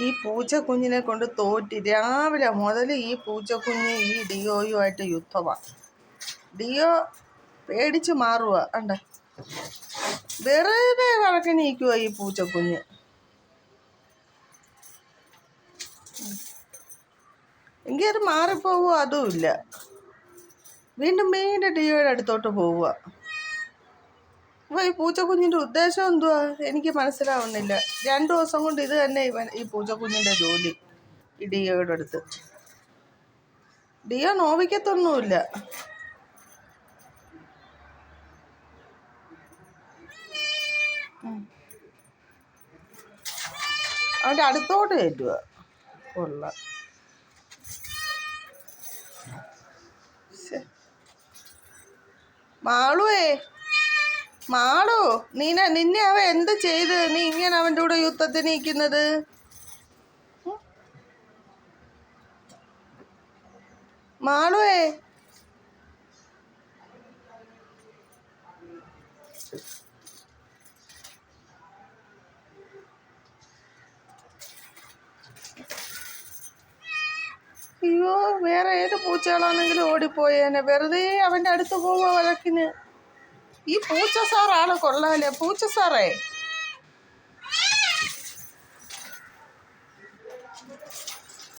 ഈ പൂച്ചക്കുഞ്ഞിനെ കൊണ്ട് തോറ്റി രാവിലെ മുതൽ ഈ പൂച്ചക്കുഞ്ഞ് ഈ ഡിയോയുമായിട്ട് യുദ്ധമാണ്. ഡിയോ പേടിച്ച് മാറുക അണ്ട വെറുതെ വഴക്കിനിക്കുക ഈ പൂച്ചക്കുഞ്ഞ്. എങ്കിൽ അത് മാറിപ്പോവുക അതുമില്ല, വീണ്ടും വീണ്ടും ഡിയോയുടെ അടുത്തോട്ട് പോവുക. അപ്പോൾ ഈ പൂച്ചക്കുഞ്ഞിൻ്റെ ഉദ്ദേശം എന്തുവാ എനിക്ക് മനസ്സിലാവുന്നില്ല. 2 ദിവസം കൊണ്ട് ഇത് തന്നെ ഈ പൂച്ചക്കുഞ്ഞിൻ്റെ ജോലി. ഈ ഡിയോയുടെ അടുത്ത് ഡിയോ നോവിക്കത്തൊന്നുമില്ല. അവൻ്റെ അടുത്തോട്ട് കയറ്റുക കൊള്ള. മാളുവേ, മാളു, നിന്നെ അവൻ എന്ത് ചെയ്ത് നീ ഇങ്ങനെ അവൻ്റെ കൂടെ യുദ്ധത്തിന് നിൽക്കുന്നത്? മാളുവേ, അയ്യോ, വേറെ ഏത് പൂച്ചകളാണെങ്കിലും ഓടിപ്പോയേനെ. വെറുതെ അവൻ്റെ അടുത്ത് പോവുക വഴക്കിന്. ഈ പൂച്ച സാറാണ് കൊള്ളാല്ലേ, പൂച്ച സാറേ.